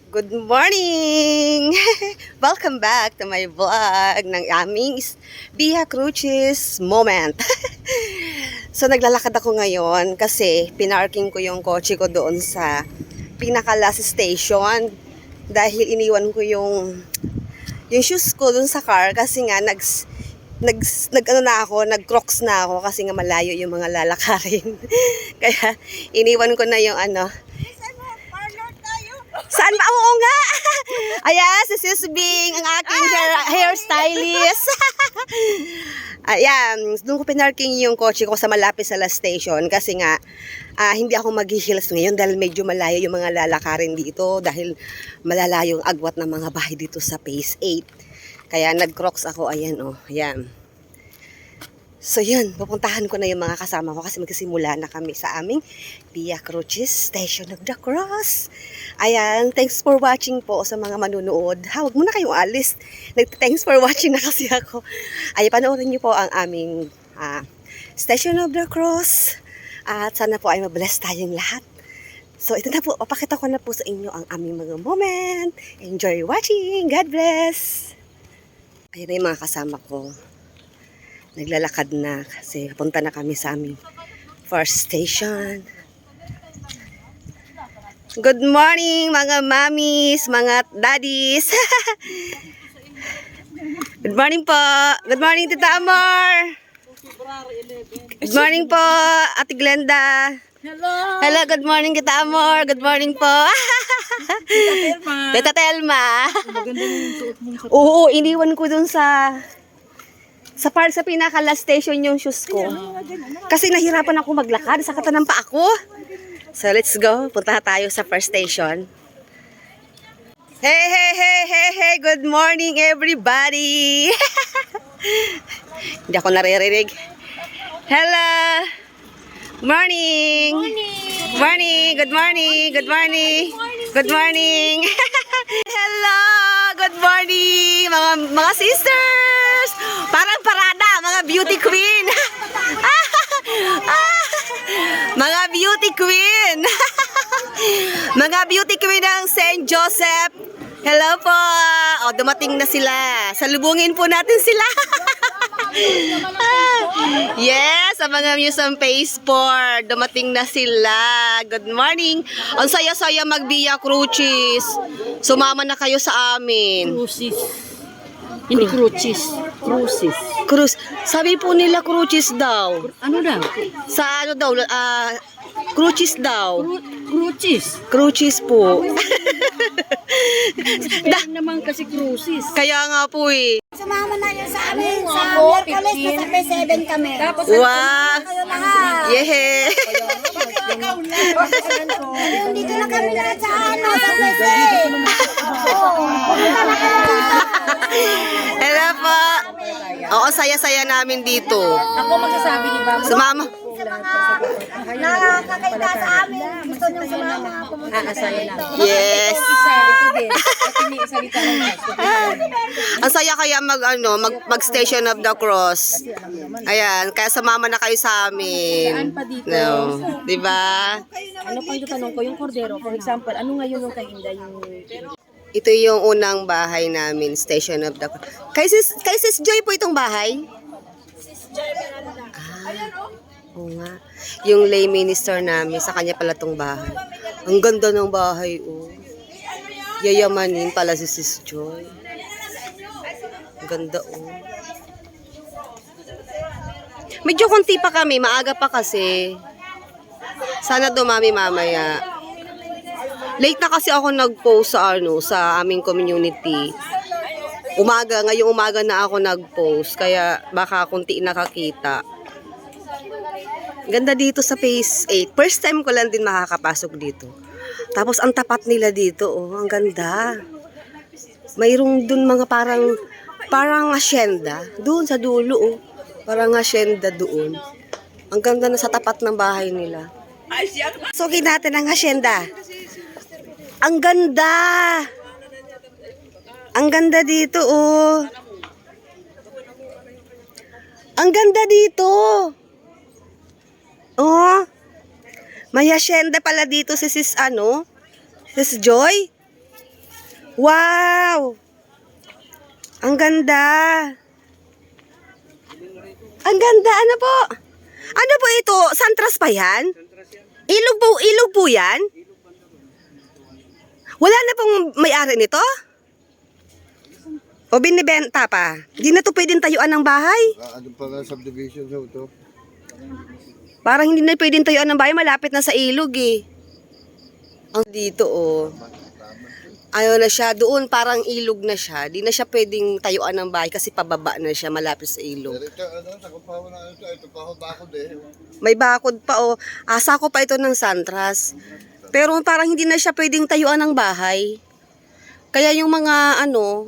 Good morning! Welcome back to my vlog ng aming Via Crucis moment. So naglalakad ako ngayon kasi pinarking ko yung kotse ko doon sa pinaka-last station dahil iniwan ko yung shoes ko doon sa car kasi nga nag-crocs na ako kasi nga malayo yung mga lalakarin. Kaya iniwan ko na yung Saan ba? Oo nga! Ayan, si Sis Bing, ang aking hairstylist. Ayan, doon ko pinarking yung kotse ko sa malapit sa last station kasi nga hindi ako mag-hills ngayon dahil medyo malayo yung mga lalakarin dito dahil malalayo yung agwat ng mga bahay dito sa Phase 8. Kaya nag-crocs ako, ayan oh, ayan. So yun, pupuntahan ko na yung mga kasama ko kasi magsisimula na kami sa aming Via Crucis Station of the Cross. Ayan, thanks for watching po sa mga manunood. Huwag muna kayong alis. Thanks for watching na kasi ako. Ay, panoorin niyo po ang aming Station of the Cross. At sana po ay mabless tayong lahat. So ito na po, papakita ko na po sa inyo ang aming mga moment. Enjoy watching. God bless. Ayan na yung mga kasama ko. Naglalakad na kasi punta na kami sa aming first station. Good morning mga mommies, mga daddies. Good morning po. Good morning Tita Amor. Good morning po Ate Glenda. Hello! Hello, good morning Tita Amor. Good morning po. Tita Telma. Oo, iniwan ko dun sa pinaka-last station yung shoes ko. Kasi nahirapan ako maglakad. Sakatan pa ako. So, let's go. Punta tayo sa first station. Hey! Good morning, everybody! Hindi ako naririnig. Hello! Morning! Morning! Good morning! Good morning! Good morning! Hello! Good morning! Mga sisters! Parang parada! Mga beauty queen! Mga beauty queen! Mga beauty queen ng St. Joseph! Hello po! O, dumating na sila. Salubungin po natin sila. Yes, ang mga Museum Phase 4. Dumating na sila. Good morning. Ang saya-saya mag-Via Crucis. Sumama na kayo sa amin. Crucis. Hindi crucis. Crucis. Cruz. Sabi po nila Crucis daw. Ano daw? Sa ano daw? Crucis daw. Crucis. Crucis po. Kaya naman kasi crucis. Kaya nga po eh. Sumama na yun sa amin. Sa Merkulis, nasa P7 kami. Tapos, Wow! kayo lahat. Yeah! Ayun, dito na kami lahat sa ano, sa P7. Pumunta na kami dito. Hello po. Oo, saya-saya namin dito. Ako magsasabi ni Babo. Sumama. Sa mga nakakaita sa amin. Gusto nyo sumama. Pumunta na kami dito. Yes. Isa, ito din. At hindi salita ng gusto. Ang saya kaya mag Station of the Cross. Ayan, kaya sumama na kayo sa amin. Saan pa dito? No, 'di ba? Ano pang tanong ko, yung cordero, for example, ano ngayon yung kahinda yung... Ito yung unang bahay namin, Station of the Cross. Kay Sis Joy po itong bahay? Oo nga. Yung lay minister namin, sa kanya pala itong bahay. Ang ganda ng bahay, oh. Yayamanin pala si Sis Joy. Ang ganda, oh. Medyo konti pa kami, maaga pa kasi. Sana dumami mamaya. Late na kasi ako nag-post sa aming community. Ngayong umaga na ako nag-post, kaya baka konti nakakita. Ganda dito sa Phase 8. First time ko lang din makakapasok dito. Tapos ang tapat nila dito, oh, ang ganda. Mayroong dun mga parang asyenda. Doon sa dulo, oh. Parang asyenda doon. Ang ganda na sa tapat ng bahay nila. Sugin natin ang asyenda. Ang ganda! Ang ganda dito, oh. Ang ganda dito. Oh. May asyenda pala dito si Sis Joy. Wow! Ang ganda. Ang ganda. Ano po? Ano po ito? Santras pa yan? Ilog po yan? Wala na pong may-ari nito? O binibenta pa? Hindi na to pwedeng tayuan ng bahay? Ano pa nga subdivision sa ito? Parang hindi na pwedeng tayuan ng bahay. Malapit na sa ilog eh. Ang dito oh. Ayaw na siya. Doon parang ilog na siya. Di na siya pwedeng tayuan ng bahay kasi pababa na siya malapit sa ilog. Pero ito, ano, sa kapawa na ito pa bakod eh. May bakod pa oh. Asa ko pa ito ng santras. Pero parang hindi na siya pwedeng tayuan ng bahay. Kaya yung mga ano,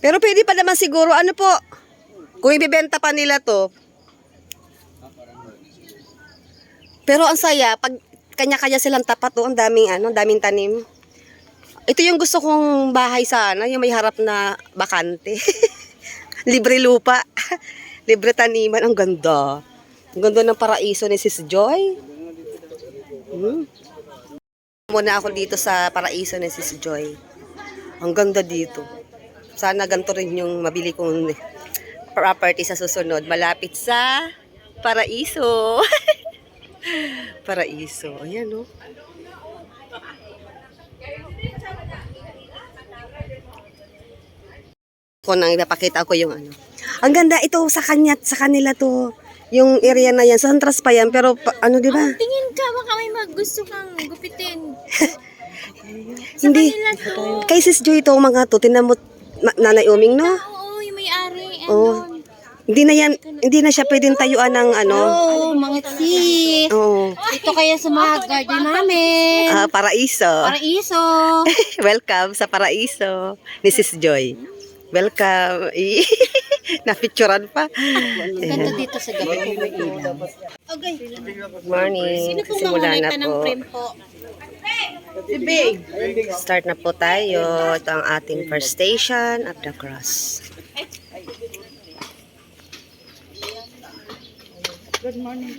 pero pwede pa naman siguro, ano po, kung ibibenta pa nila to. Pero ang saya, pag kanya-kanya silang tapat, oh, ang daming, daming tanim. Ito yung gusto kong bahay sana, yung may harap na bakante. Libre lupa. Libre taniman, ang ganda. Ang ganda ng paraiso ni Sis Joy. Muna ako dito sa paraiso ni Sis Joy. Ang ganda dito. Sana ganito rin yung mabili kong property sa susunod. Malapit sa paraiso. Paraiso. Ayan, no? Kung nang ipapakita ko yung ano. Ang ganda ito sa kanila to. Yung area na yan. Santras pa yan. Pero ano, di ba? Tingin ka, baka may gusto kang gupitin. Hindi. Kanila to. Kay Sis Joy ito, mga to. Tinan mo, Nanay Uming, no? Oo, yung may-ari. Oh. Hindi na siya pwedeng tayuan ng ano. Oo, mga sis. Oo. Ito kaya sa mga garden namin. Paraiso. Paraiso. Welcome sa paraiso ni Sis Joy. Welcome. Na-picturean pa. Ganda dito sa gabi. May ilaw. Okay. Good morning. Sino pong Simula na mamonita ng po. frame po? Start na po tayo. Ito ang ating first station of the cross. Good morning.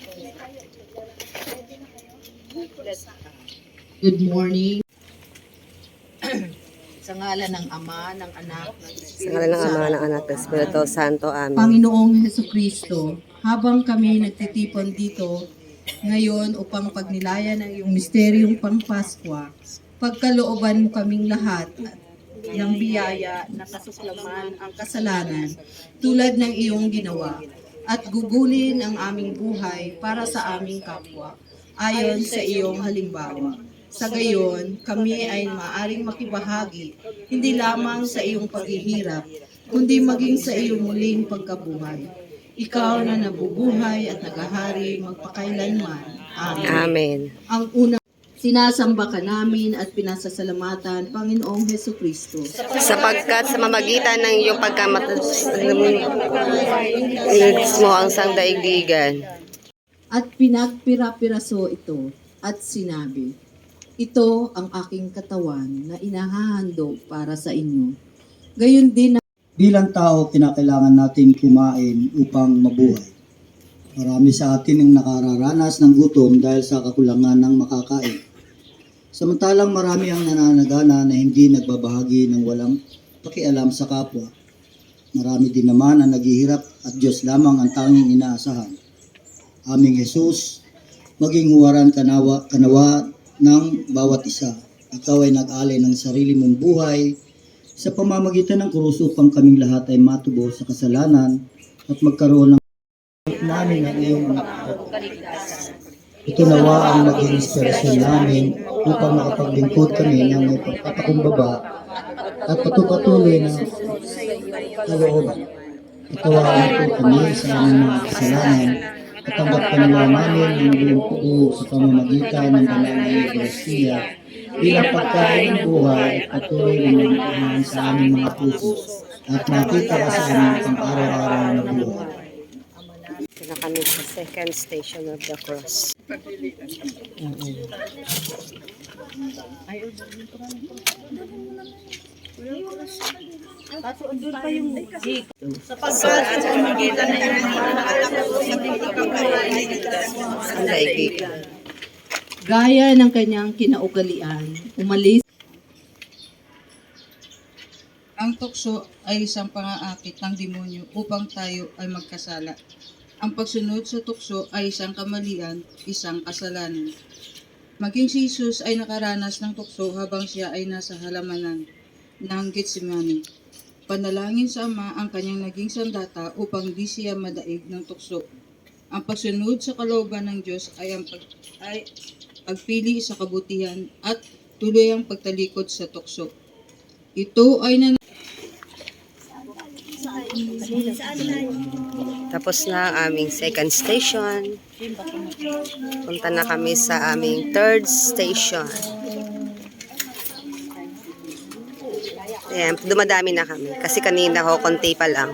Sa ngalan ng Ama, ng Anak, ng Sa ngalan ng Ama, ng Anak, ng Espiritu Santo. Amen. Panginoong Hesukristo, habang kami nagtitipon dito ngayon upang pagnilayan ang iyong misteryong Pampaskwa, pagkalooban mo kaming lahat ng biyaya na kasuklaman ang kasalanan tulad ng iyong ginawa at gugulin ang aming buhay para sa aming kapwa ayon sa iyong halimbawa. Sa gayon, kami ay maaring makibahagi hindi lamang sa iyong paghihirap, kundi maging sa iyong muling pagkabuhay. Ikaw na nabubuhay at nagahari magpakailanman. Amen. Amen. Ang unang sinasamba ka namin at pinasasalamatan, Panginoong Hesukristo. Sapagkat sa mamagitan ng iyong pagkamatas mo ang sangdaigdigan. At pinagpira-piraso ito at sinabi, ito ang aking katawan na inahahandog para sa inyo. Gayon din Bilang tao, kinakailangan natin kumain upang mabuhay. Marami sa atin ang nakararanas ng gutom dahil sa kakulangan ng makakain. Samantalang marami ang nananagana na hindi nagbabahagi ng walang pakialam sa kapwa. Marami din naman ang naghihirap at Diyos lamang ang tanging inaasahan. Aming Jesus, maging huwaran kanawa ng bawat isa. Ikaw ay nag-alay ng sarili mong buhay sa pamamagitan ng krus upang kaming lahat ay matubo sa kasalanan at magkaroon ng namin ang iyong ito nawa ang maging inspirasyon namin upang makapaglingkod kami ng may pagpapakumbaba at patupatuloy na kalooban. Itawagan po kami sa aming mga kasalanan at tanggap kanawa namin ang buong puo sa pamamagitan ng banal na Eucharistia bilang pagkain ng buhay at patuloy na nagmamahal sa aming mga puso at makita ka sa aming pang-araw-araw na buhay. Ito na kami sa second station of the cross. Sangdaigdigan. Gaya ng kanyang kinaugalian, umalis. Ang tukso ay isang pangaakit ng demonyo upang tayo ay magkasala. Ang pagsunod sa tukso ay isang kamalian, isang kasalanan. Maging si Jesus ay nakaranas ng tukso habang siya ay nasa halamanan ng Getsemani. Panalangin sa Ama ang kanyang naging sandata upang di siya madaig ng tukso. Ang pagsunod sa kalooban ng Diyos ay pagpili sa kabutihan at tuluyang pagtalikod sa tukso. Ito ay Tapos na ang aming second station. Punta na kami sa aming third station. Ayan, dumadami na kami. Kasi kanina ko, konti pa lang.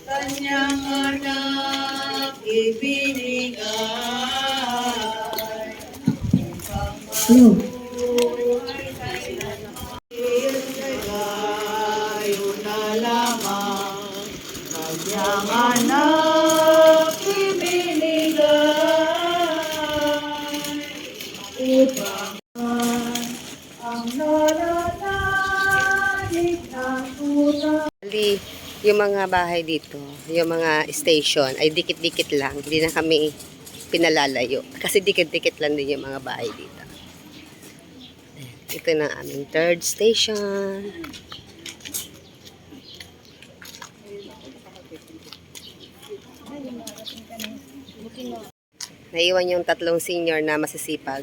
kanyang anak ibinigay. Bali, yung mga bahay dito, yung mga station, ay dikit-dikit lang. Hindi na kami pinalalayo. Kasi dikit-dikit lang din yung mga bahay dito. Ito na aming third station. Naiwan yung tatlong senior na masisipag.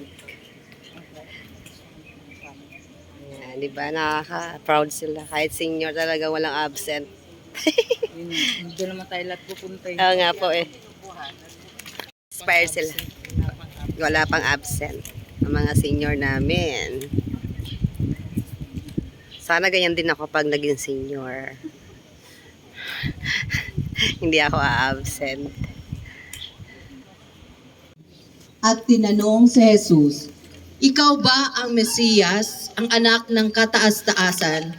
Ayan, di ba? Nakaka-proud sila. Kahit senior talaga walang absent. Hindi naman tayo lahat pupunta. Oo nga po eh. Inspire sila. Wala pang absent. Ang mga senior namin. Sana ganyan din ako pag naging senior. Hindi ako a-absent. At tinanong si Jesus, "Ikaw ba ang Mesiyas, ang anak ng kataas-taasan?"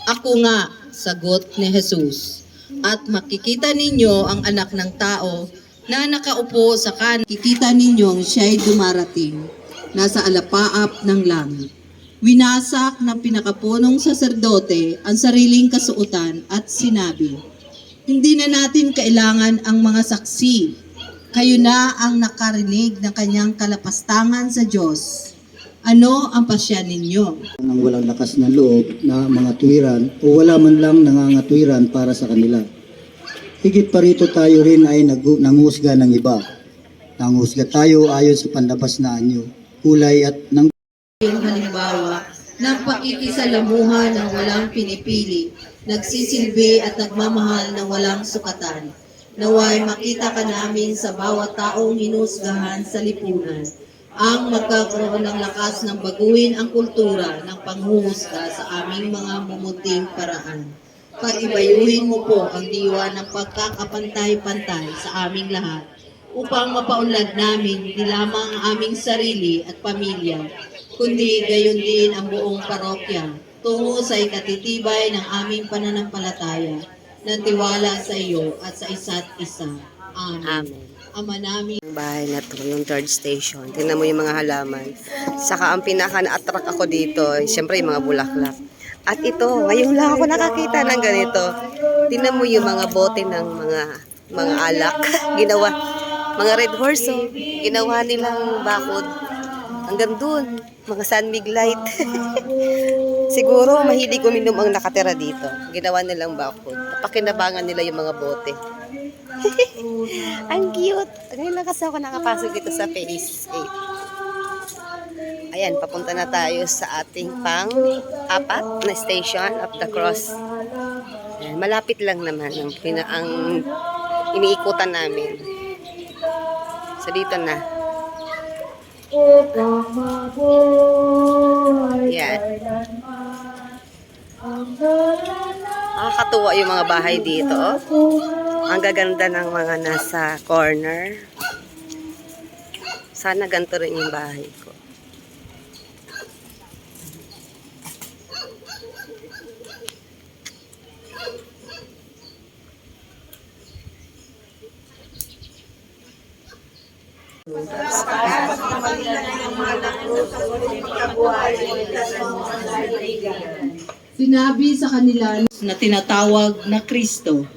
"Ako nga," sagot ni Jesus. "At makikita ninyo ang anak ng tao na nakaupo sa kanan. Kikita ninyong siya'y dumarating, nasa alapaap ng langit." Winasak ng pinakapunong saserdote ang sariling kasuotan at sinabi, "Hindi na natin kailangan ang mga saksi. Kayo na ang nakarinig ng kanyang kalapastangan sa Diyos. Ano ang pasya ninyo?" Nang walang lakas ng loob na mga tuwiran o wala man lang nangangatwiran para sa kanila. Higit pa rito tayo rin ay nanghusga ng iba. Nanghusga tayo ayon sa panlabas na anyo, kulay at ng Yung halimbawa ng pakikisalamuha ng walang pinipili, nagsisilbi at nagmamahal ng walang sukatan. Naway makita ka namin sa bawat taong hinusgahan sa lipunan ang magkakaroon ng lakas ng baguhin ang kultura ng panghuhusga sa aming mga mumuting paraan. Pag-ibayuhin mo po ang diwa ng pagkakapantay-pantay sa aming lahat upang mapaunlad namin hindi lamang ang aming sarili at pamilya, kundi gayon din ang buong parokya tungo sa ikatitibay ng aming pananampalataya na tiwala sa iyo at sa isa't isa. Amen. Amen. Ama namin, Yung bahay na to, yung third station. Tingnan mo yung mga halaman. Saka ang pinaka na-attract ako dito, syempre yung mga bulaklak. At ito, ngayon lang ako nakakita ng ganito. Tingnan mo yung mga bote ng mga alak. Ginawa, mga red horse, oh. Ginawa nilang bakod. Hanggang dun, mga sunmig light. Siguro, mahilig uminom ang nakatira dito. Ginawa nilang bakod. Pakinabangan nila yung mga bote. Ang cute. Ngayon lang kasi ako nakapasok dito sa phase 8. Ayan, papunta na tayo sa ating pang-apat na station of the cross. Ayan, malapit lang naman ang iniikutan namin. So, dito na. Yan. Nakakatuwa yung mga bahay dito. Oh. Ang gaganda ng mga nasa corner. Sana ganito rin yung bahay ko. Sinabi sa kanila na tinatawag na Kristo.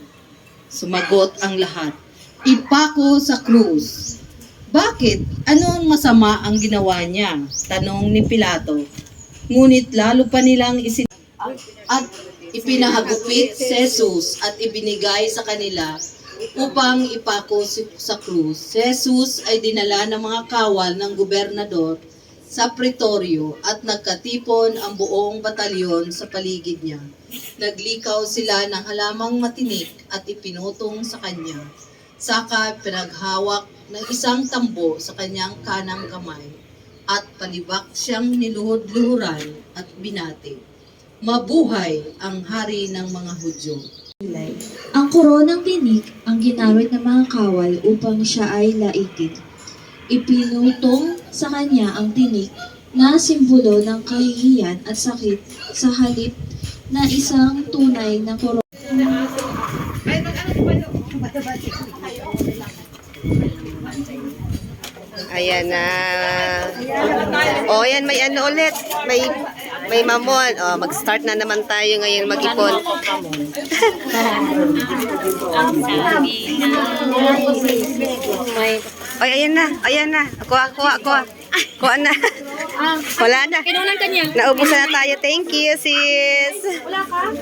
Sumagot ang lahat, ipako sa krus. Bakit? Ano ang masama ang ginawa niya? Tanong ni Pilato. Ngunit lalo pa nilang at ipinahagupit si Jesus at ibinigay sa kanila upang ipako sa krus. Si Jesus ay dinala ng mga kawal ng gobernador sa pretoryo at nagkatipon ang buong batalyon sa paligid niya. Naglikaw sila ng halamang matinik at ipinutong sa kanya. Saka pinaghawak ng isang tambo sa kanyang kanang kamay at palibak siyang niluhod-luhuran at binati. Mabuhay ang hari ng mga Hudyo. Ang koronang tinik ang ginamit ng mga kawal upang siya ay laigid. Ipinutong sa kanya ang tinik na simbolo ng kahihiyan at sakit sa halip na isang tunay na korona. Ayan na. O, yan, may ano ulit. May mamon. O, mag-start na naman tayo ngayon mag-ipon. Oy, ayan na. Ayan na. Kuha. Kuha na. Wala na. Kinunan ka niya. Naubusan na tayo. Thank you, sis. Wala ka?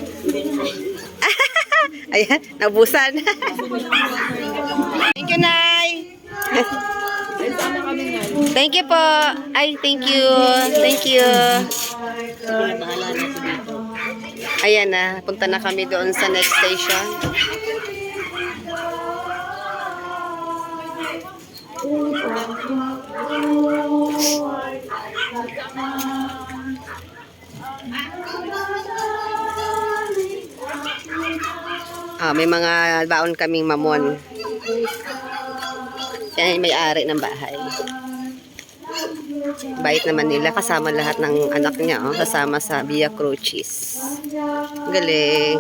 Ayan, naubusan. Thank you, Nay. Thank you po. Ay, thank you. Thank you. Ayan na, punta na kami doon sa next station. May mga baon kaming mamon. Yan yung may-ari ng bahay. Bait naman nila. Kasama lahat ng anak niya. Oh. Kasama sa Via Crucis. Galing.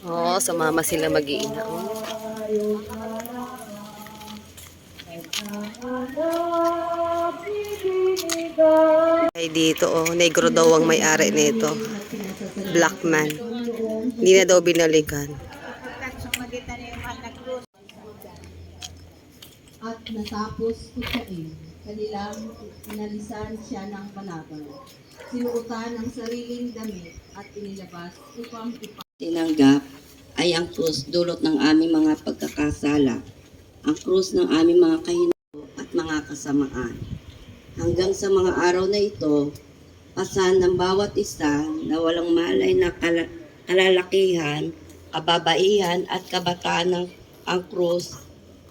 Oh, sumama sila mag-iina. Oh. Ay dito, oh, negro daw ang may-ari nito. Black man. Hindi na daw binalikan. At natapos kutsain, kanilang inalisan siya ng balabal. Sinuotan ang sariling damit at inilabas upang tinanggap ay ang krus dulot ng aming mga pagkakasala, ang krus ng aming mga kahinaan at mga kasamaan. Hanggang sa mga araw na ito, pasan ng bawat isa na walang malay na kalalakihan, kababaihan at kabataan ng ang krus,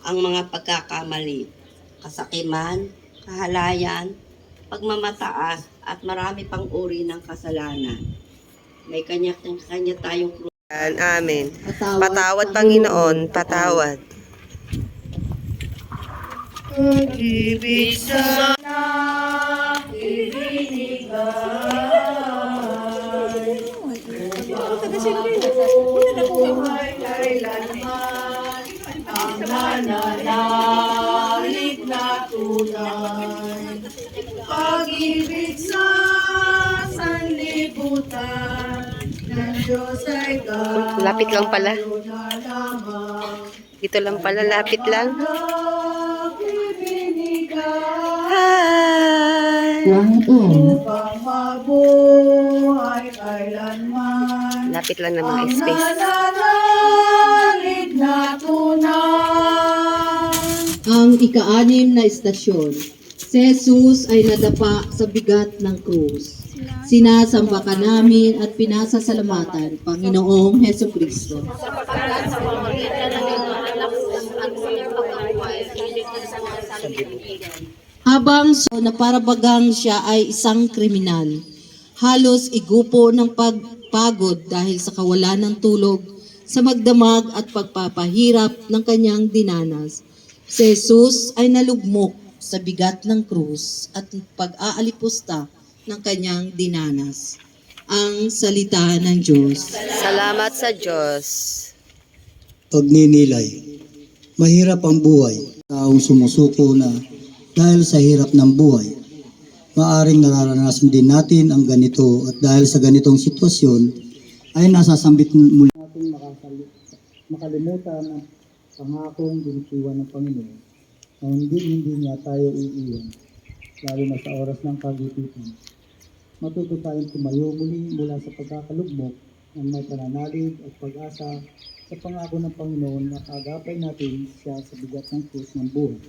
ang mga pagkakamali, kasakiman, kahalayan, pagmamataas at marami pang uri ng kasalanan. May kanya-kanya tayong krus. Amen. Patawad, Panginoon. Patawad. Pag-ibig sa sanlibutan ng Diyos ay Lapit lang pala. Dito lang pala, lapit lang. Hi! upang mabuhay kailanman. Lapit lang ng mga space. Nananalig na tunay. Ang ika-anim na istasyon, si Jesus ay nadapa sa bigat ng krus. Sinasamba ka namin at pinasasalamatan, Panginoong Heso Kristo. Habang na parabagang siya ay isang kriminal, halos igupo ng pagpagod dahil sa kawalan ng tulog, sa magdamag at pagpapahirap ng kanyang dinanas. Si Jesus ay nalugmok sa bigat ng krus at pag-aalipusta ng kanyang dinanas. Ang salita ng Diyos. Salamat sa Diyos. Pagninilay. Mahirap ang buhay. Taong sumusuko na dahil sa hirap ng buhay. Maaring nararanasan din natin ang ganito at dahil sa ganitong sitwasyon ay nasasambit muli natin makalimutan ang pangakong binitiwan ng Panginoon na hindi niya tayo iiwan, lalo na sa oras ng kagipitan. Matuto tayong tumayo muli mula sa pagkakalugmok ng may pananalig at pag-asa sa pangako ng Panginoon na agapay natin siya sa bigat ng krus ng buhay.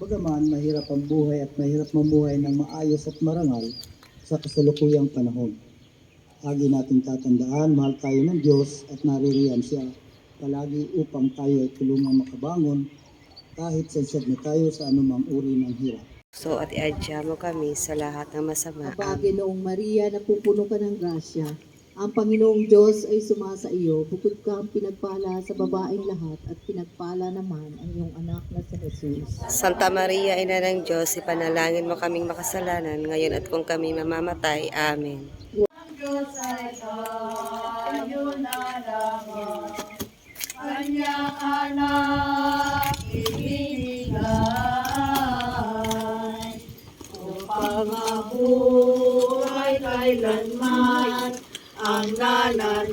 Bagaman mahirap ang buhay at mahirap mamuhay ng maayos at marangal sa kasalukuyang panahon. Lagi natin tatandaan, mahal tayo ng Diyos at naririyan siya palagi upang tayo ay tulungang makabangon kahit sansad na tayo sa anumang uri ng hirap. So at iadya mo kami sa lahat ng masama. Aba, Ginoong Maria, napupuno ka ng grasya. Ang Panginoong Diyos ay sumasa iyo. Bukod kang pinagpala sa babaeng lahat at pinagpala naman ang iyong anak na si Jesus. Santa Maria, Ina ng Diyos, ipanalangin mo kaming makasalanan, ngayon at kung kami mamamatay. Amen. Ang nananalig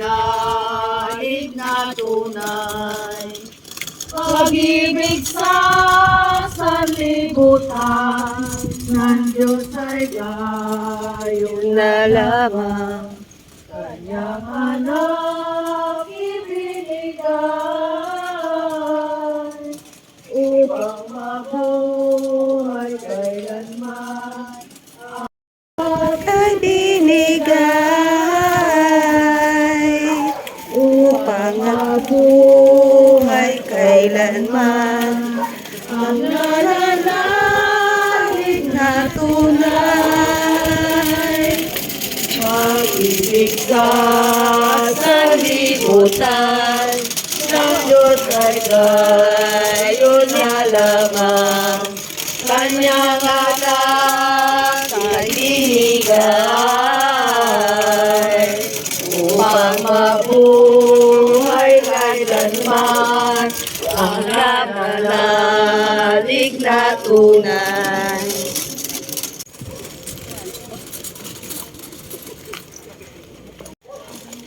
na tunay, pag-ibig sa sanlibutan ng Diyos ay gayon na lamang, kanyang anak ibinigay upang mabuhay kailanman. Ay binigay upang mabuhay kailanman ang nananalig na tunay. Pag-ibig sa sanlibutan ng Diyos ay gayon na lamang, kanyang anak ay binigay upang mabuhay kailanman ang nananalig na tunay.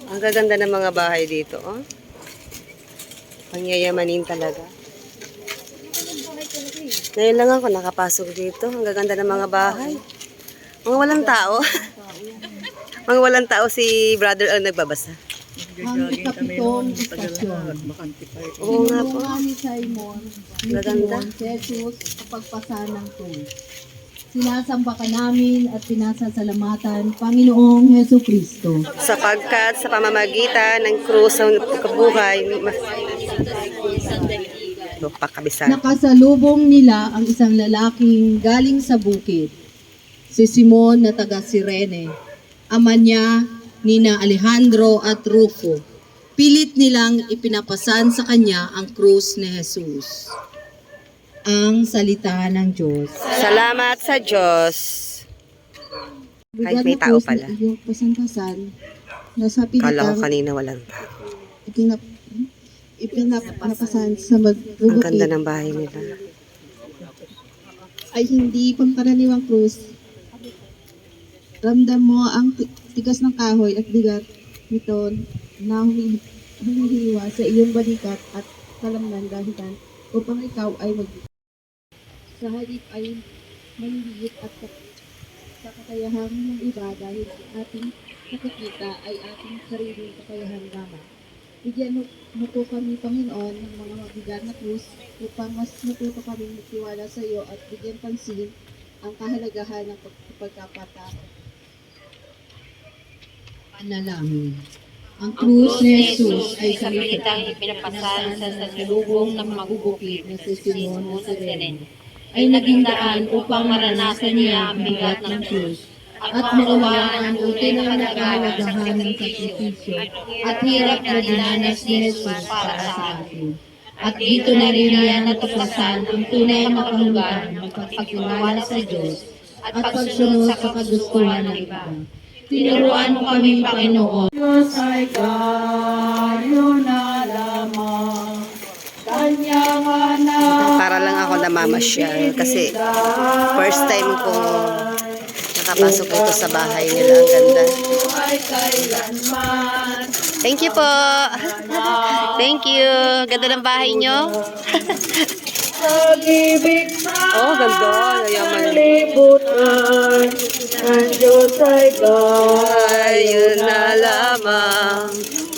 Ang gaganda ng mga bahay dito, oh. Pangyayamanin talaga. Ngayon lang ako nakapasok dito. Ang gaganda ng mga bahay. Mga walang tao. Mga walang tao si brother ang nagbabasa. Ang ikapitong istasyon. Oo nga po. Tinulungan ni Simon, ni Maganda. Simon, Jesus, kapagpasa ng krus. Sinasamba ka namin at pinasasalamatan, Panginoong Heso Kristo. Sapagkat sa pamamagitan ng krus ng kabuhay, pakabisan. Nakasalubong nila ang isang lalaking galing sa bukid, si Simon na taga Cirene, ama niya nina Alejandro at Rufo. Pilit nilang ipinapasan sa kanya ang krus ni Jesus. Ang salita ng Diyos. Salamat sa Diyos. Kahit may tao pala. Yung pasan-pasan, nasa Kala ko pilitang kanina walang tao. ipinapasan sa Ang magbubukid ganda ng bahay nila. ay hindi pangkaraniwang krus. Ramdam mo ang tigas ng kahoy at bigat nito na humihiwa sa iyong balikat at kalamnan dahilan upang ikaw ay sa halip ay manhigit at sa kakayahan ng iba dahil ating nakikita ay ating sariling kakayahan lamang. Bigyan mo po kami, Panginoon, ng mga mabigat na krus upang mas matuto kami magtiwala sa iyo at bigyan pansin ang kahalagahan ng pagkapatao. Panalangin. Ang krus ni Jesus ay salitang ipinapasan sa salubong ng magbubukid na si Simon na Cirene ay naging daan upang maranasan niya ang bigat ng krus at maunawaan ang buti na nag-aalagahan ng sakripisyo at hirap na dinanas ni Jesus para sa atin. At dito na rin niya natuklasan ang tunay na kahulugan ng pagtitiwala sa Diyos at pagsunod sa kagustuhan ng iba. Tinuruan mo kami, Panginoon. Diyos ay kayo na lamang, kanyang anak. Para lang ako namamasyal kasi first time kong nakapasok dito sa bahay nila. Ang ganda. Thank you po. Thank you. Ganda ng bahay nyo. Pag-ibig sa Oh, ganda. Yaman. libutan, ang Diyos ay Ayun na lamang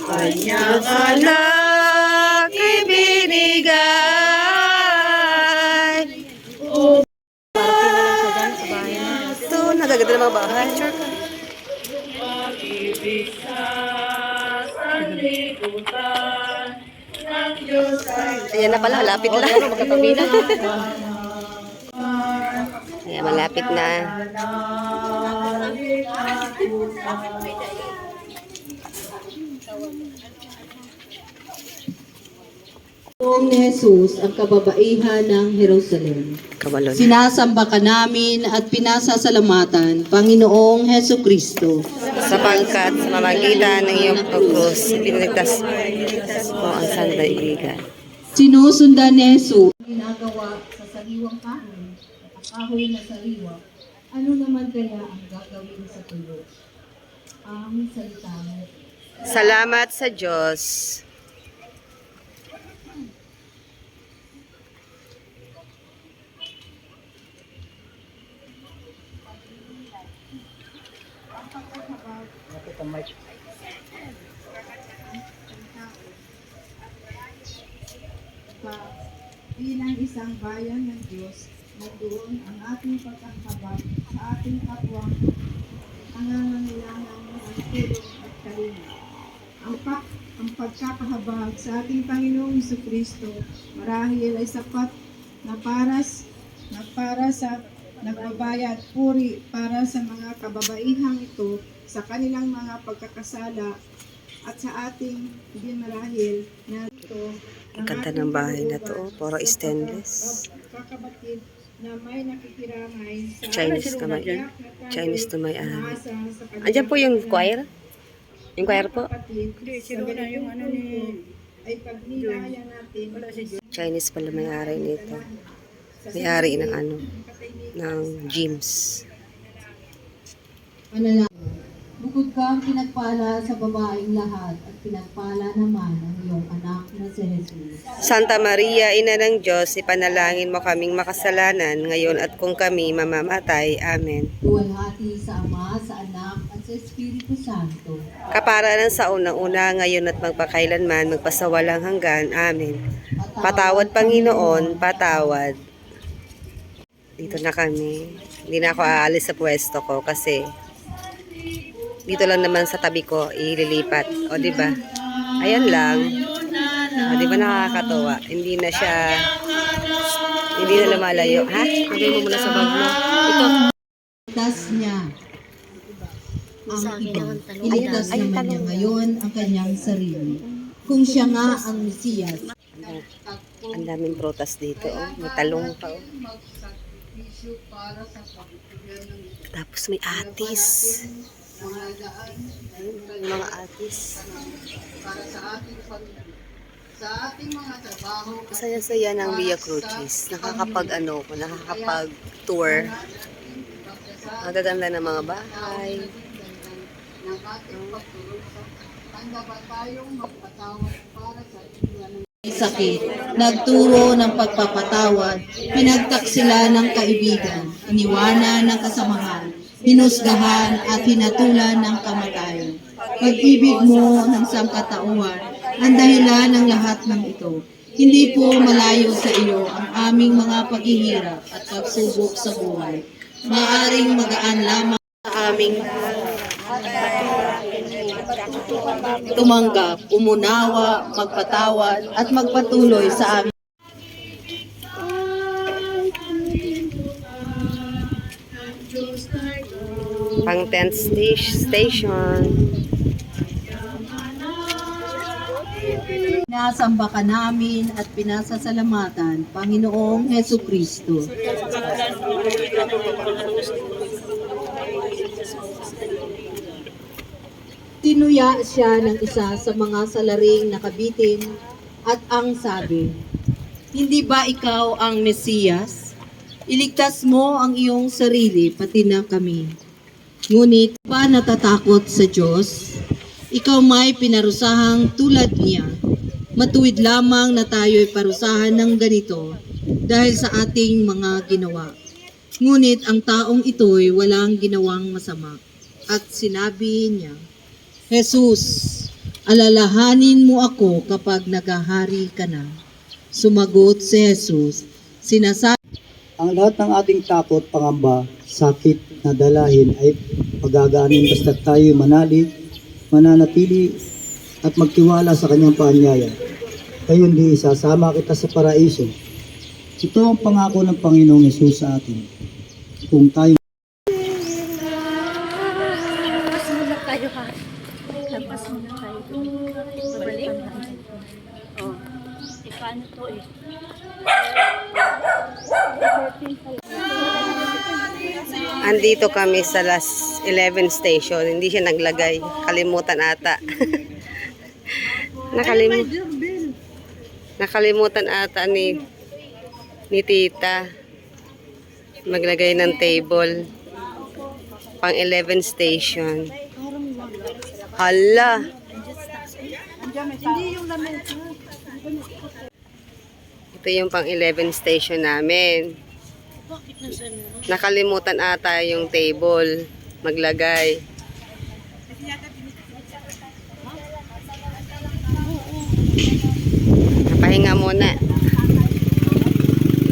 kanyang anak ibinigay. Ito, nagaganda ng mga bahay. Ayan na pala, lapit lang. Ayan, malapit na. ni Jesus ang kababaihan ng Jerusalem. Kabalon. Sinasamba ka namin at pinasasalamatan, Panginoong Heso Kristo. Sapagkat sa mamagitan ng iyong pagkrus, piniligtas mo ang sandaligan. Sinusundan ni Jesus. Ginagawa sa sariwang kanin at kahoy na sariwa, ano naman kaya ang gagawin sa tulo? Ang salita mo. Salamat sa Diyos. Bilang isang bayan ng Diyos, na doon ang ating pagkakabag sa ating kapwang nangangailangan ng tulong at kalinga. Ang pagkakahabag sa ating Panginoong Jesucristo marahil ay sapat na para sa nagbabayad puri para sa mga kababaihang ito sa kanilang mga pagkakasala at sa ating din marahil na ito Ang ganda ng bahay na to, puro stainless. kakabatid na may nakikirangay sa Chinese na may, tiyak na tayo Chinese na may umaasa sa kanilang Andiyan po yung choir? Yung choir po? kapatid. Sa ganitong tungkol ay pagnilaya natin Chinese pala may-ari nito. May-ari ng ano, ng gyms. Bukod kang pinagpala sa babaeng lahat at pinagpala naman ang iyong anak na si Jesus. Santa Maria, Ina ng Diyos, ipanalangin mo kaming makasalanan ngayon at kung kami mamamatay. Amen. Buwalhati sa Ama, sa Anak at sa Espiritu Santo. Kaparanan sa unang-una, ngayon at magpakailanman, magpasawalang hanggan. Amen. Patawad, Panginoon, patawad. Dito na kami. Hindi na ako aalis sa pwesto ko kasi dito lang naman sa tabi ko ililipat. O, di ba? Ayan lang. O, di ba nakakatawa? Hindi na lumalayo. Ha? Lagay mo muna sa bag mo. Ito. Iligtas niya ang iba. Iligtas naman niya ngayon ang kanyang sarili. Kung siya nga ang Mesiyas. Ang daming prutas dito. Oh. May talong pa. Oh. Tapos may atis. Ayun, mga atis. Saya-saya ng Via Crucis. Nakakapag-tour. Magaganda ng mga bahay. May sakit, nagturo ng pagpapatawad, pinagtaksila ng kaibigan, iniwanan ng kasamahan, hinusgahan at hinatulan ng kamatayan. Pag-ibig mo ng sangkatauhan, ang dahilan ng lahat ng ito. Hindi po malayo sa iyo ang aming mga paghihirap at pagsubok sa buhay. Maaring magaan lamang sa aming tumanggap, umunawa, magpatawad at magpatuloy sa amin. Pang tent station. Sinasamba ka namin at pinasasalamatan, Panginoong Heso Kristo. Tinuya siya ng isa sa mga salaring nakabitin at ang sabi, "Hindi ba ikaw ang Mesiyas? Iligtas mo ang iyong sarili pati na kami. Ngunit pa natatakot sa Diyos? Ikaw may pinarusahang tulad niya. Matuwid lamang na tayo'y parusahan ng ganito dahil sa ating mga ginawa. Ngunit ang taong ito'y walang ginawang masama." At sinabi niya, "Jesus, alalahanin mo ako kapag naghahari ka na." Sumagot si Jesus, "Sinasabi Ang lahat ng ating takot, pangamba, sakit na dalahin ay pagagaanin basta tayo mananatili at magtiwala sa kanyang paanyaya. Gayon di isasama kita sa paraiso." Ito ang pangako ng Panginoong Hesus sa atin. Kung tayo Andito kami sa last 11 station. Hindi siya naglagay. Kalimutan ata. Nakalimutan ata ni tita maglagay ng table. Pang 11 station. Hala. Ito yung pang 11 station namin. Nakalimutan ata yung table maglagay. Napahinga muna.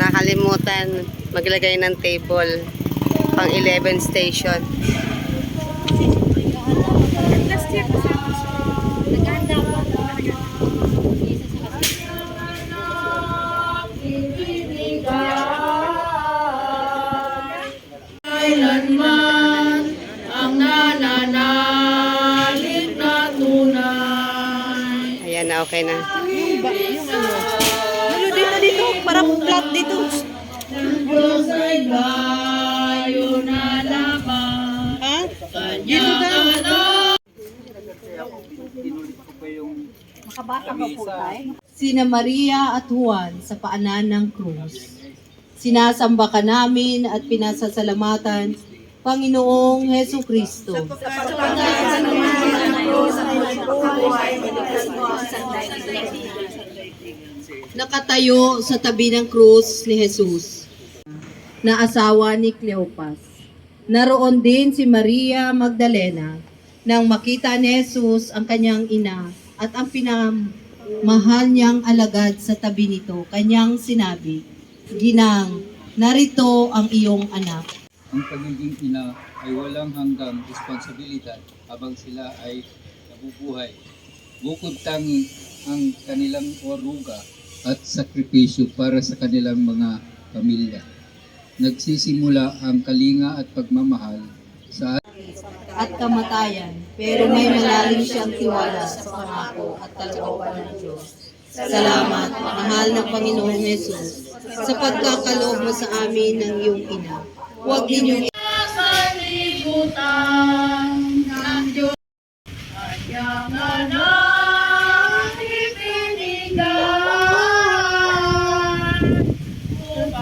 Nakalimutan maglagay ng table pang 11 station. Ayan na, okay na. dito, parang flat dito. Ha? Dito daw. Makabasa ka po tayo. Sina Maria at Juan sa paanan ng krus. Sinasamba ka namin at pinasasalamatan, Panginoong Heso Kristo. Nakatayo sa tabi ng krus ni Jesus, na asawa ni Cleopas. Naroon din si Maria Magdalena nang makita ni Jesus ang kanyang ina at ang pinamahal niyang alagad sa tabi nito. Kanyang sinabi, "Ginang, narito ang iyong anak." Ang pagiging ina ay walang hanggang responsibilidad habang sila ay nabubuhay. Bukod tangi ang kanilang oruga at sakripisyo para sa kanilang mga pamilya. Nagsisimula ang kalinga at pagmamahal sa at kamatayan, pero may malalim siyang tiwala sa pangako at kalooban ng Diyos. Salamat, mahal ng Panginoong Yesus, sa pagkakaloob mo sa amin ng iyong ina. Huwag ninyong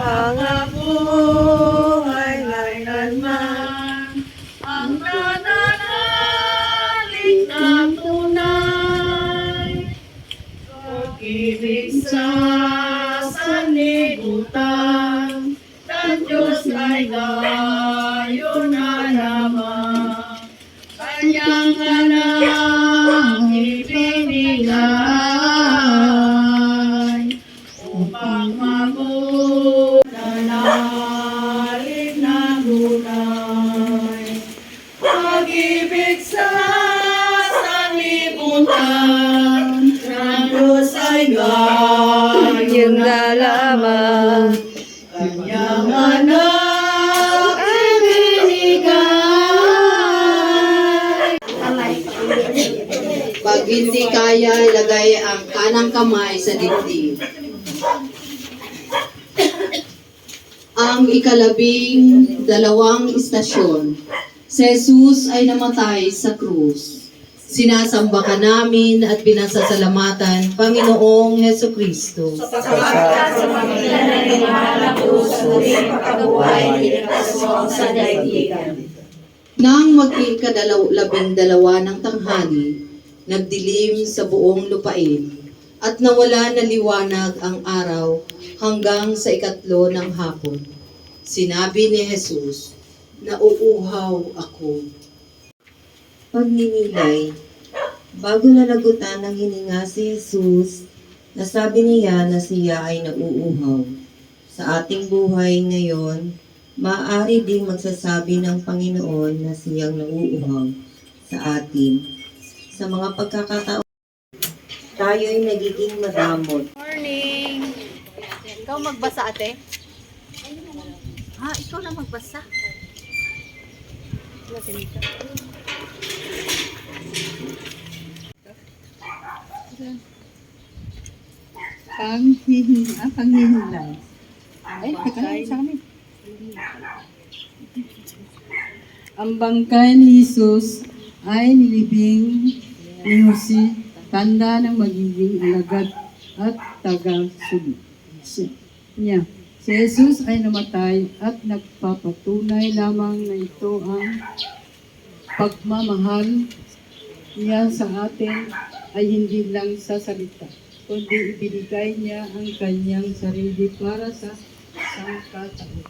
Pangabuhay kailanman ang nananalig na tunay, pag-ibig sa sanlibutan ng Diyos ay gayon na lamang, kanyang anak ibinigay upang mabuhay. Nalig na tunay, pag-ibig sa sanlibutan ng Diyos ay gayon na lamang, kanyang anak ibinigay Pag hindi kaya, ilagay ang kanang kamay sa dibdib. Ang ikalabing-dalawang istasyon, si Jesus ay namatay sa krus. Sinasamba ka namin at pinasasalamatan, Panginoong Heso Kristo. Nang mag-ikadalawang-dalawa ng tanghali, nagdilim sa buong lupain, at nawala na liwanag ang araw hanggang sa ikatlo ng hapon. Sinabi ni Jesus, nauuhaw ako. Pagninilay, bago nalagutan ng hininga si Jesus, nasabi niya na siya ay nauuhaw. Sa ating buhay ngayon, maaari ding magsasabi ng Panginoon na siyang nauuhaw sa atin. Sa mga pagkakataon, tayo'y nagiging madamot. Morning! Ikaw magbasa, ate? Ikaw na magbasa. Panghihinay. Ay, teka lang sa amin. Ang bangkay ni Jesus ay nilibing ni Jose, tanda ng magiging alagad at taga-sulit niya. Si Jesus ay namatay at nagpapatunay lamang na ito ang pagmamahal niya sa atin ay hindi lang sa salita, kundi ibinigay niya ang kanyang sarili para sa sangkatao.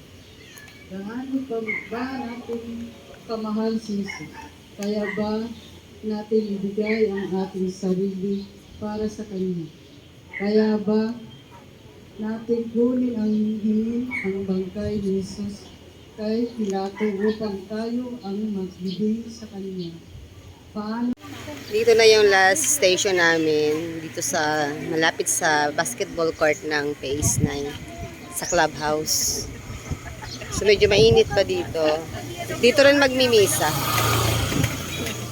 Gaano pa ba natin kamahal si Jesus? Kaya ba natin ibigay ang ating sarili para sa Kanya? Kaya ba natin kunin ang hingin ang bangkay ni Jesus kay Pilato upang tayo ang magbigay sa Kanya? Paano? Dito na yung last station namin, dito sa malapit sa basketball court ng Phase 9 sa clubhouse. So medyo mainit pa dito. Dito rin magmimisa.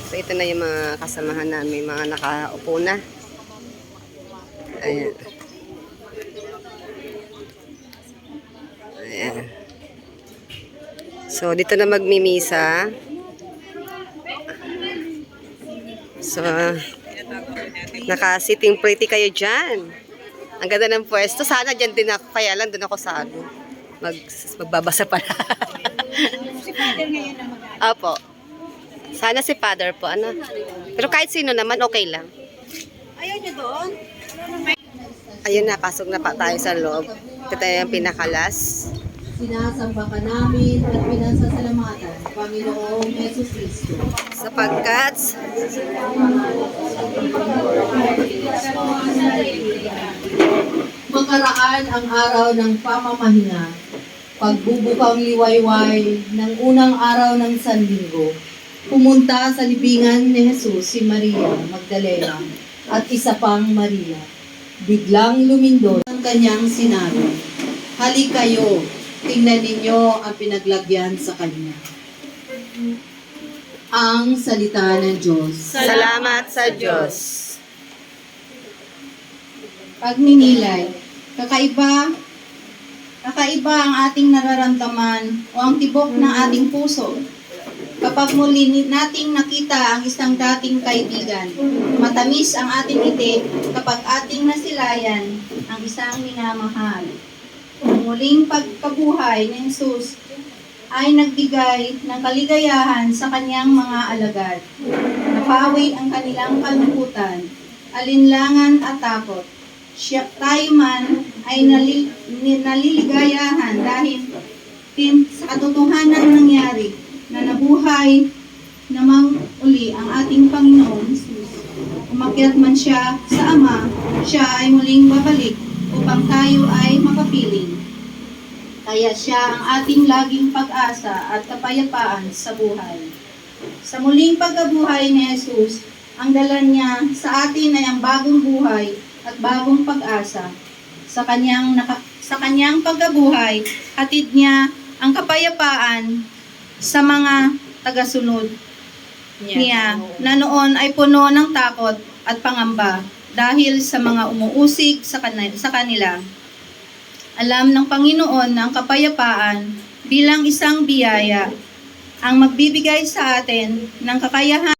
So ito na yung mga kasamahan namin, mga nakaupo na. Ayan. Ayan. So dito na magmimisa. So, naka-sitting pretty kayo dyan. Ang ganda ng pwesto. Sana dyan din ako. Kaya lang doon ako sa ano. Magbabasa pala. Si Father ngayon na mag-ano? Opo. Sana si Father po. Ano? Pero kahit sino naman, okay lang. Ayaw niyo doon? Ayun na, pasok na pa tayo sa loob. Ito tayo yung pinakalas. Sinasamba ka namin at pinasasalamatan, Panginoong Hesus Kristo. Sapagkat makaraan ang araw ng pamamahinga, pagbubukang liwayway ng unang araw ng Sanlinggo, pumunta sa libingan ni Jesus si Maria Magdalena at isa pang Maria. Biglang lumindol ang kanyang sinabi, "Halika kayo, tingnan ninyo ang pinaglagyan sa kanya." Ang salita ng Diyos. salamat sa Diyos. Pagninilay. Kakaiba ang ating nararamdaman o ang tibok ng ating puso. Kapag muli nating nakita ang isang dating kaibigan, matamis ang ating ngiti kapag ating nasilayan ang isang minamahal. Ang muling pagkabuhay ni Jesus ay nagbigay ng kaligayahan sa kanyang mga alagad. Napawi ang kanilang kalungkutan, alinlangan at takot. Tayo man ay naliligayahan dahil sa katotohanan nangyari na nabuhay namang uli ang ating Panginoon Jesus. Umakyat man siya sa Ama, siya ay muling babalik upang tayo ay makapiling. Kaya siya ang ating laging pag-asa at kapayapaan sa buhay. Sa muling pagkabuhay ni Jesus, ang dala niya sa atin ay ang bagong buhay at bagong pag-asa. Sa kanyang pagkabuhay, hatid niya ang kapayapaan sa mga tagasunod niya na noon ay puno ng takot at pangamba dahil sa mga umuusig sa kanila. Alam ng Panginoon na ang kapayapaan bilang isang biyaya ang magbibigay sa atin ng kakayahan.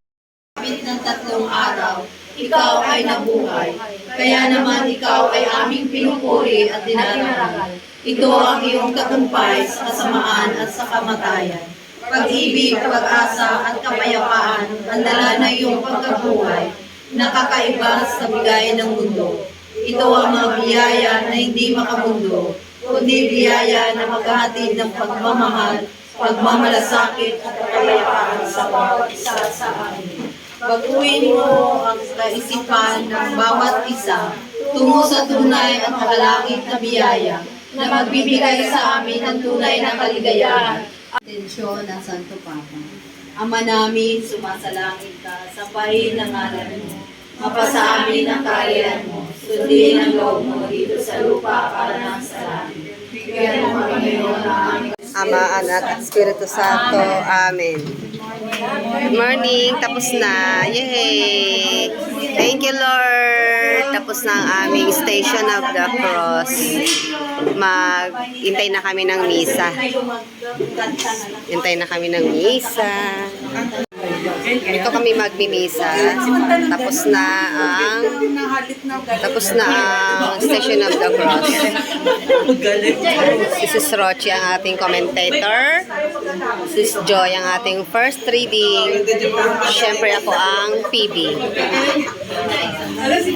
Ng 3 araw, ikaw ay nabuhay. Kaya naman ikaw ay aming pinupuri at dinaragal. Ito ang iyong tagumpay sa kasamaan at sa kamatayan. Pag-ibig, pag-asa at kapayapaan ang dala na iyong pagkabuhay na kakaiba sa bigay ng mundo. Ito ang mga biyaya na hindi makamundo, kundi biyaya na maghahatid ng pagmamahal, pagmamalasakit at kapayapaan sa bawat isa sa amin. Baguhin mo ang kaisipan ng bawat isa tungo sa tunay at nakalangit na biyaya na magbibigay sa amin ng tunay na kaligayahan. Atensyon ng Santo Papa. Ama namin, sumasalangit ka, sambahin ang ngalan mo. Mapasa amin ang kaharian mo. Sundin ang loob mo dito sa lupa para nang sa langit. Bigyan mo kami ngayon ng aming Ama, Anak, at Espiritu Santo. Amen. Good morning. Tapos na. Yay! Thank you, Lord. Tapos na ang aming Station of the Cross. Hintay na kami ng misa. Hintay na kami ng misa. Dito kami magmimisa. Tapos na ang Station of the Cross. This is Rochi ang ating commentator. This is Joy ang ating first reading. Siyempre ako ang PB.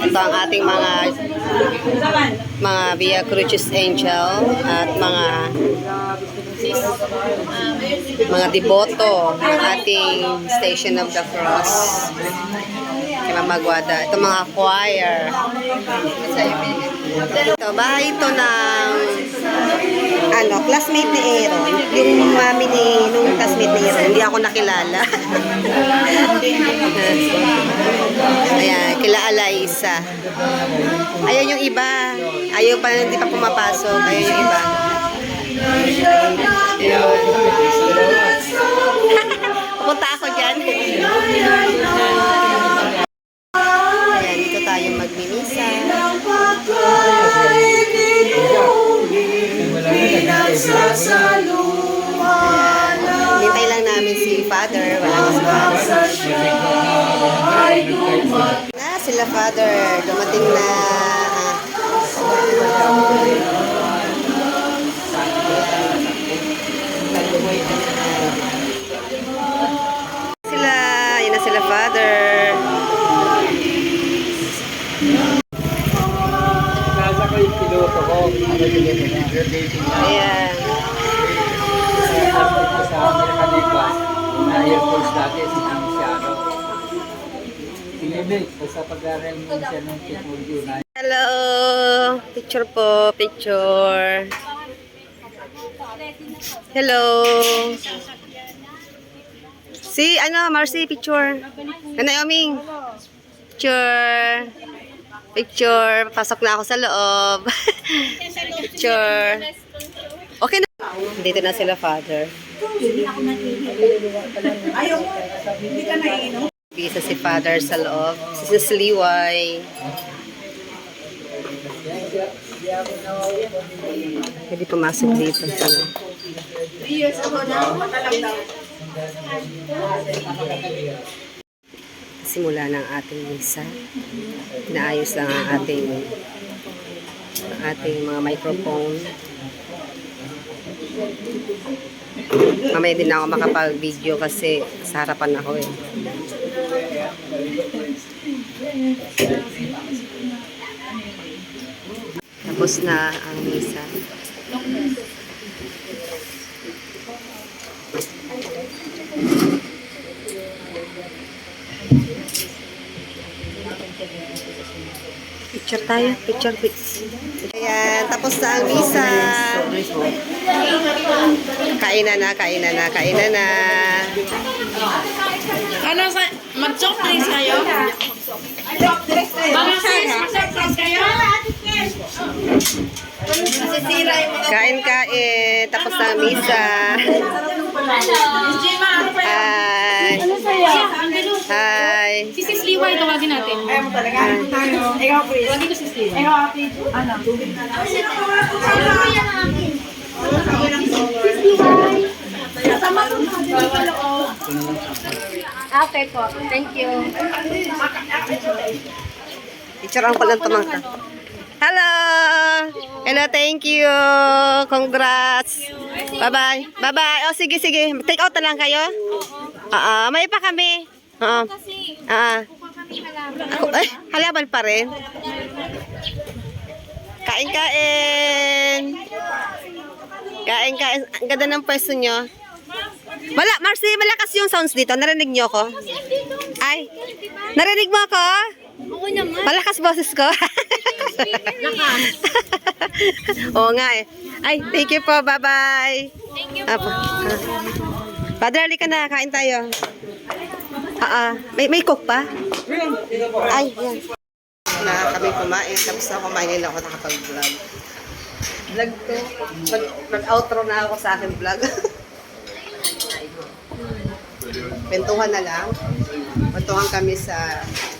Ito ang ating mga Via Crucis Angel at mga deboto ng ating Station of the Cross. Kay Mama Guada. Ito mga choir. Ito, bahay ito ng classmate ni Aaron. Yung mami nung classmate ni Aaron. Hindi ako nakilala. Ayan, kila Alaisa. Ayan yung iba. Ayaw pa, hindi pa pumapasok. Ayan yung iba. Ayun. Pupunta ako dyan. Ayan, dito tayo magmimisa. Hintay lang namin si Father. Wala si Father. Sila Father. Dumating na. Yun na sila Father. Nasa ko yung piloto ko. Ayan. Sa American Lipas, na Air Force dati, sinami siya Pinibig, basta pag-aral mo siya ng technology na. Hello! Picture po, picture. Hello! Si, Marcy, picture. Naoming. Picture. Picture. Pasok na ako sa loob. Picture. Okay na. Dito na sila, Father. Bisa si Father sa loob. Si Liway. Pwede pumasok dito sa loob. 3 years ago na, matalang daw. Simula ng ating misa. Naayos lang ang ating mga microphone. Mamaya din ako makapag-video kasi sa harapan ako eh. Tapos na ang misa. Picture tayo, picture. Ayan, tapos na ang misa. Kainan na. Mag-soft drinks kayo? Mag-soft kayo? Kain. Tapos na ang misa. Ay. Bye-bye. Si Sis Liwa, tawagin natin. Ayaw mo talaga? Ikaw, please. Tawagin ko Sis Liwa. Ikaw, please. Ano? Okay po. Thank you. Picturean ko lang tumangka. Hello! Hello, thank you. Congrats. Bye-bye. Bye-bye. Oh, sige, sige. Take out na lang kayo? May pa kami. Ay, halaban pa rin. Kain-kain. Kain-kain. Ang ganda ng pwesto nyo. Marcy, malakas yung sounds dito. Narinig nyo ako? Ay, narinig mo ako? Oo naman. Malakas boses ko. Oo nga eh. Ay, thank you po. Bye-bye. Thank you po. Padre, halika na. Kain tayo. May cook pa? Ay, yan. Na kami kumain. Tapos na kumain nila ako nakapag-vlog. Vlog to. Mag-outro na ako sa aking vlog. Kwentuhan na lang. Kwentuhan kami sa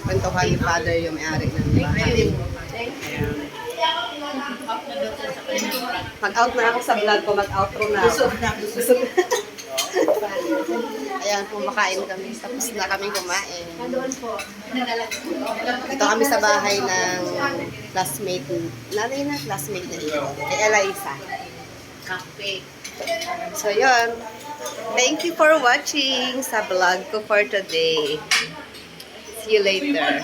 kwentuhan ni Father yung may-ari ng bahay. Mag-out na ako sa vlog ko. Mag-outro na ako. Busog na. Ayan, kumakain kami. Tapos na kami kumain. Ito kami sa bahay ng classmate. Nanay na classmate na ito. Kay Eliza. So, yun. Thank you for watching sa vlog ko for today. See you later.